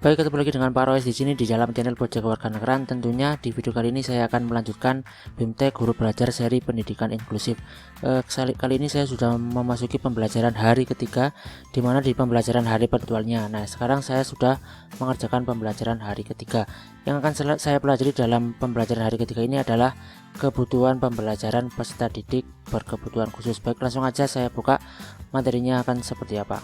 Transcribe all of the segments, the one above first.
Baik, ketemu lagi dengan Pak Royes di sini di dalam channel Pojok Kewarganegaraan. Tentunya di video kali ini saya akan melanjutkan BIMTEK Guru Belajar seri pendidikan inklusif. Kali ini saya sudah memasuki pembelajaran hari ketiga, di mana di pembelajaran hari virtualnya. Nah, sekarang saya sudah mengerjakan pembelajaran hari ketiga. Yang akan saya pelajari dalam pembelajaran hari ketiga ini adalah kebutuhan pembelajaran peserta didik berkebutuhan khusus. Baik, langsung aja saya buka materinya akan seperti apa.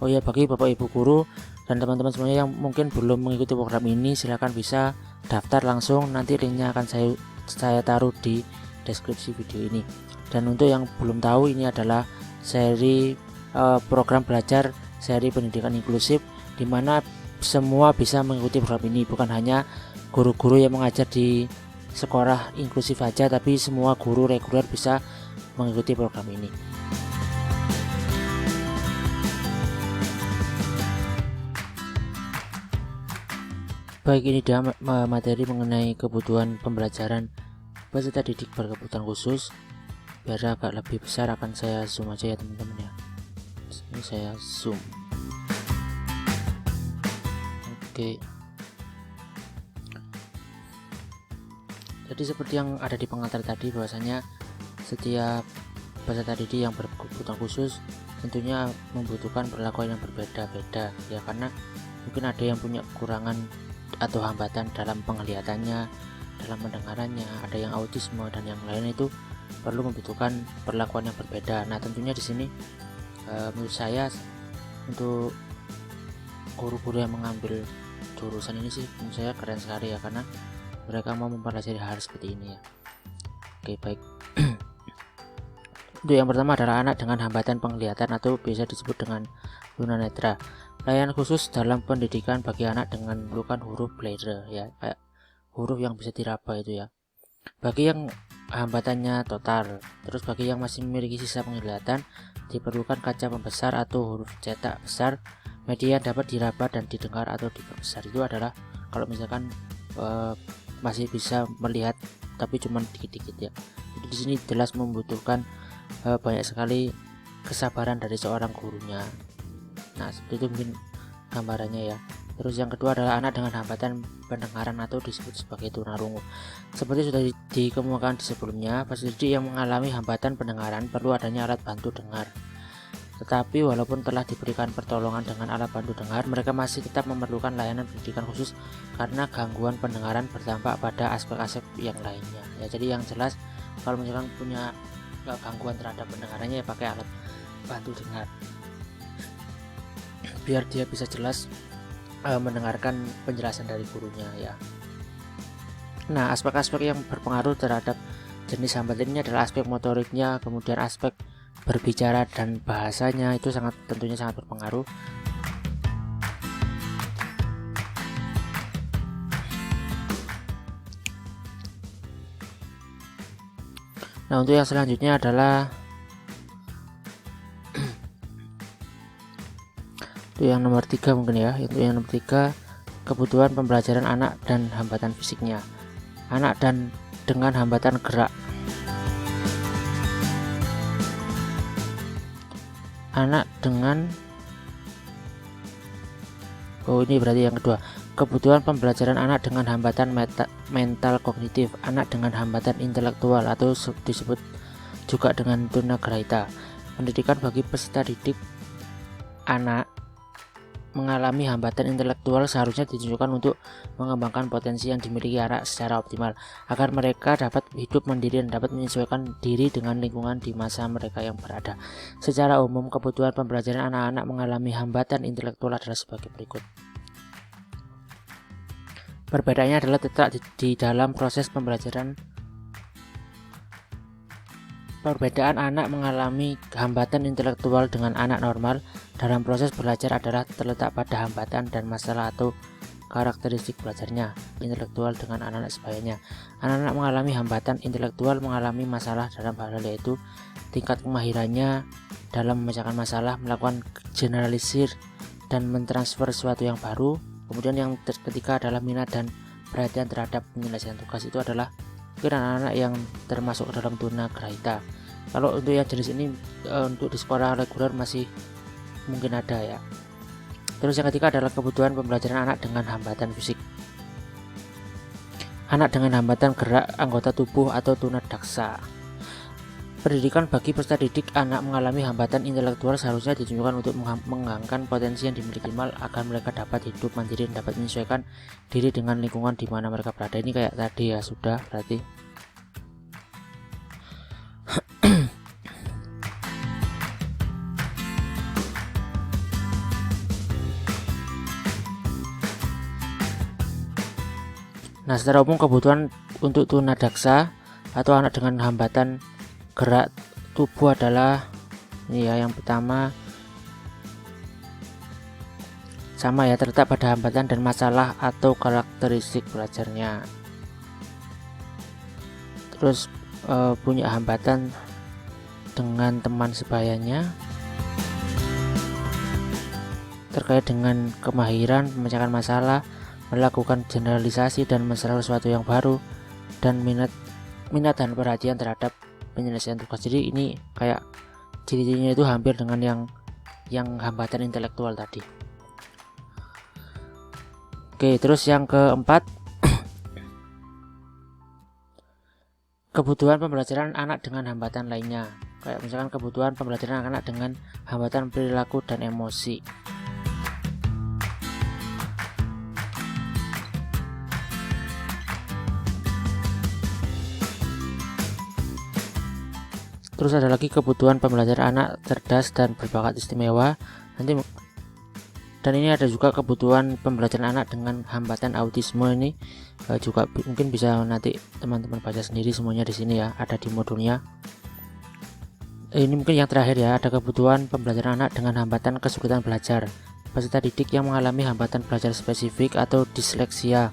Oh ya, bagi Bapak Ibu guru dan teman-teman semuanya yang mungkin belum mengikuti program ini, silahkan bisa daftar langsung, nanti linknya akan saya taruh di deskripsi video ini. Dan untuk yang belum tahu, ini adalah seri program belajar seri pendidikan inklusif, di mana semua bisa mengikuti program ini, bukan hanya guru-guru yang mengajar di sekolah inklusif saja, tapi semua guru reguler bisa mengikuti program ini. Baik, ini dia materi mengenai kebutuhan pembelajaran peserta didik berkebutuhan khusus. Biar agak lebih besar akan saya zoom aja ya teman-teman ya. Ini saya zoom. Oke. Jadi seperti yang ada di pengantar tadi, bahwasanya setiap peserta didik yang berkebutuhan khusus tentunya membutuhkan perlakuan yang berbeda-beda ya, karena mungkin ada yang punya kekurangan atau hambatan dalam penglihatannya, dalam pendengarannya, ada yang autisme dan yang lain, itu perlu membutuhkan perlakuan yang berbeda. Nah, tentunya di sini menurut saya untuk guru-guru yang mengambil jurusan ini sih menurut saya keren sekali ya, karena mereka mau mempelajari hal seperti ini ya. Oke, baik. Untuk yang pertama adalah anak dengan hambatan penglihatan atau biasa disebut dengan tunanetra. Layanan khusus dalam pendidikan bagi anak dengan memerlukan huruf braille ya, kayak huruf yang bisa diraba itu ya. Bagi yang hambatannya total, terus bagi yang masih memiliki sisa penglihatan diperlukan kaca pembesar atau huruf cetak besar. Media dapat diraba dan didengar atau diperbesar. Itu adalah kalau misalkan masih bisa melihat tapi cuma dikit-dikit ya. Jadi di sini jelas membutuhkan banyak sekali kesabaran dari seorang gurunya. Nah, seperti itu mungkin gambarannya ya. Terus yang kedua adalah anak dengan hambatan pendengaran atau disebut sebagai tunarungu. Seperti sudah dikemukakan di sebelumnya, peserta didik yang mengalami hambatan pendengaran perlu adanya alat bantu dengar. Tetapi walaupun telah diberikan pertolongan dengan alat bantu dengar, mereka masih tetap memerlukan layanan pendidikan khusus karena gangguan pendengaran berdampak pada aspek-aspek yang lainnya. Ya, jadi yang jelas kalau misalkan punya gangguan terhadap pendengarannya ya pakai alat bantu dengar, biar dia bisa jelas mendengarkan penjelasan dari gurunya ya. Nah, aspek-aspek yang berpengaruh terhadap jenis hambatan ini adalah aspek motoriknya, kemudian aspek berbicara dan bahasanya, itu tentunya sangat berpengaruh. Nah, untuk yang selanjutnya adalah itu yang nomor 3 mungkin ya. Itu yang nomor 3, kebutuhan pembelajaran anak dan hambatan fisiknya. Anak dan dengan hambatan gerak. Anak dengan ini berarti yang kedua, kebutuhan pembelajaran anak dengan hambatan mental kognitif, anak dengan hambatan intelektual atau disebut juga dengan tunagrahita. Pendidikan bagi peserta didik anak mengalami hambatan intelektual seharusnya ditunjukkan untuk mengembangkan potensi yang dimiliki anak secara optimal, agar mereka dapat hidup mandiri dan dapat menyesuaikan diri dengan lingkungan di masa mereka yang berada. Secara umum, kebutuhan pembelajaran anak-anak mengalami hambatan intelektual adalah sebagai berikut. Perbedaannya adalah terletak di dalam proses pembelajaran. Perbedaan anak mengalami hambatan intelektual dengan anak normal dalam proses belajar adalah terletak pada hambatan dan masalah atau karakteristik belajarnya intelektual dengan anak-anak sebayanya. Anak-anak mengalami hambatan intelektual mengalami masalah dalam hal yaitu tingkat kemahirannya dalam memecahkan masalah, melakukan generalisir dan mentransfer sesuatu yang baru. Kemudian yang ketiga adalah minat dan perhatian terhadap penyelesaian tugas. Itu adalah mungkin anak-anak yang termasuk dalam tunagrahita. Kalau untuk yang jenis ini untuk di sekolah reguler masih mungkin ada ya. Terus yang ketiga adalah kebutuhan pembelajaran anak dengan hambatan fisik. Anak dengan hambatan gerak anggota tubuh atau tunadaksa. Pendidikan bagi peserta didik anak mengalami hambatan intelektual seharusnya ditunjukkan untuk mengembangkan potensi yang dimiliki minimal agar mereka dapat hidup mandiri dan dapat menyesuaikan diri dengan lingkungan di mana mereka berada. Ini kayak tadi ya, sudah berarti. Nah, secara umum kebutuhan untuk tunadaksa atau anak dengan hambatan gerak tubuh adalah ini ya, yang pertama sama ya, terletak pada hambatan dan masalah atau karakteristik belajarnya. Terus punya hambatan dengan teman sebayanya, terkait dengan kemahiran memecahkan masalah, melakukan generalisasi dan mencari sesuatu yang baru, dan minat dan perhatian terhadap penyelesaian tugas. Jadi ini kayak ciri-cirinya itu hampir dengan yang hambatan intelektual tadi. Oke, terus yang keempat, kebutuhan pembelajaran anak dengan hambatan lainnya. Kayak misalkan kebutuhan pembelajaran anak dengan hambatan perilaku dan emosi. Terus ada lagi kebutuhan pembelajaran anak cerdas dan berbakat istimewa. Dan ini ada juga kebutuhan pembelajaran anak dengan hambatan autisme. Ini juga mungkin bisa nanti teman-teman baca sendiri semuanya di sini ya, ada di modulnya. Ini mungkin yang terakhir ya, ada kebutuhan pembelajaran anak dengan hambatan kesulitan belajar. Peserta didik yang mengalami hambatan belajar spesifik atau disleksia.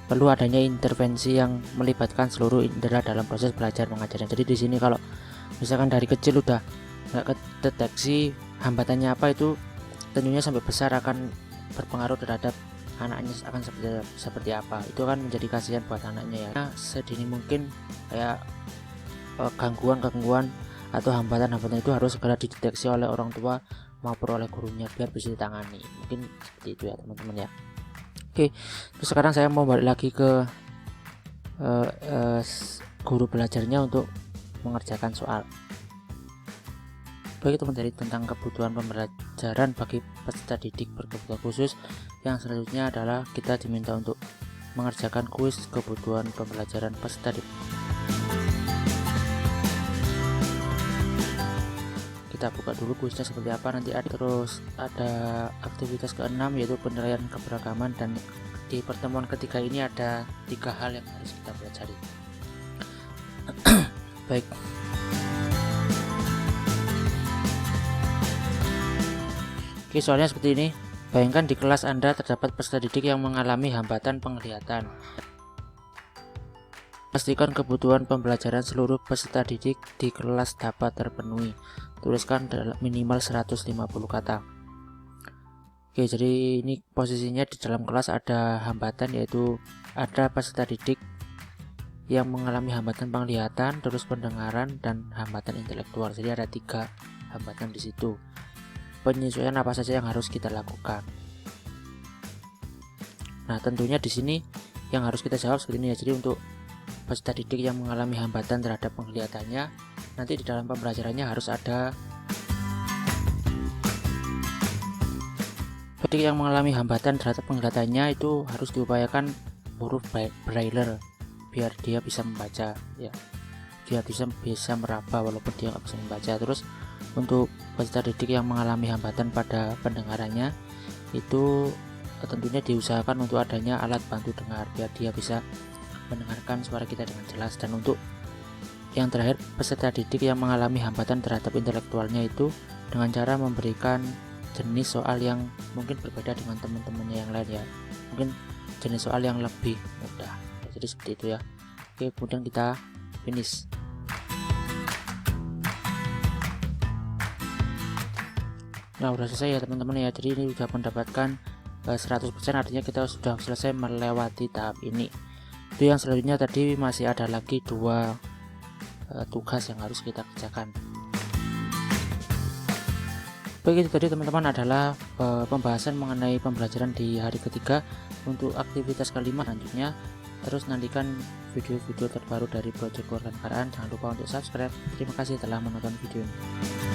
Perlu adanya intervensi yang melibatkan seluruh indera dalam proses belajar mengajarnya. Jadi di sini kalau misalkan dari kecil udah nggak kedeteksi hambatannya apa, itu tentunya sampai besar akan berpengaruh terhadap anaknya akan seperti apa. Itu kan menjadi kasihan buat anaknya ya. Nah, sedini mungkin kayak gangguan atau hambatan-hambatan itu harus segera dideteksi oleh orang tua maupun oleh gurunya biar bisa ditangani. Mungkin seperti itu ya teman-teman ya. Oke, terus sekarang saya mau balik lagi ke guru belajarnya untuk mengerjakan soal. Baik teman-teman, tentang kebutuhan pembelajaran bagi peserta didik berkebutuhan khusus. Yang selanjutnya adalah kita diminta untuk mengerjakan kuis kebutuhan pembelajaran peserta didik. Kita buka dulu kuisnya seperti apa, nanti terus ada aktivitas ke-6 yaitu penilaian keberagaman, dan di pertemuan ketiga ini ada 3 hal yang harus kita pelajari. Baik. Oke, soalnya seperti ini. Bayangkan di kelas Anda terdapat peserta didik yang mengalami hambatan penglihatan. Pastikan kebutuhan pembelajaran seluruh peserta didik di kelas dapat terpenuhi. Tuliskan minimal 150 kata. Oke, jadi ini posisinya di dalam kelas ada hambatan, yaitu ada peserta didik yang mengalami hambatan penglihatan, terus pendengaran, dan hambatan intelektual. Jadi ada 3 hambatan di situ. Penyesuaian apa saja yang harus kita lakukan? Nah, tentunya di sini yang harus kita jawab seperti ini ya. Jadi untuk peserta didik yang mengalami hambatan terhadap penglihatannya, nanti di dalam pembelajarannya harus ada didik yang mengalami hambatan terhadap penglihatannya itu harus diupayakan huruf braille biar dia bisa membaca ya, dia bisa meraba walaupun dia nggak bisa membaca. Terus untuk peserta didik yang mengalami hambatan pada pendengarannya itu tentunya diusahakan untuk adanya alat bantu dengar biar dia bisa mendengarkan suara kita dengan jelas. Dan untuk yang terakhir, peserta didik yang mengalami hambatan terhadap intelektualnya itu dengan cara memberikan jenis soal yang mungkin berbeda dengan teman-temannya yang lain ya, mungkin jenis soal yang lebih mudah. Jadi seperti itu ya. Oke, kemudian kita finish. Nah, udah selesai ya teman-teman ya. Jadi ini sudah mendapatkan 100%, artinya kita sudah selesai melewati tahap ini. Itu yang selanjutnya tadi masih ada lagi 2 tugas yang harus kita kerjakan. Baik, itu tadi teman-teman adalah pembahasan mengenai pembelajaran di hari ketiga untuk aktivitas kelima. Selanjutnya terus nantikan video-video terbaru dari Project Kewarganegaraan. Jangan lupa untuk subscribe. Terima kasih telah menonton video ini.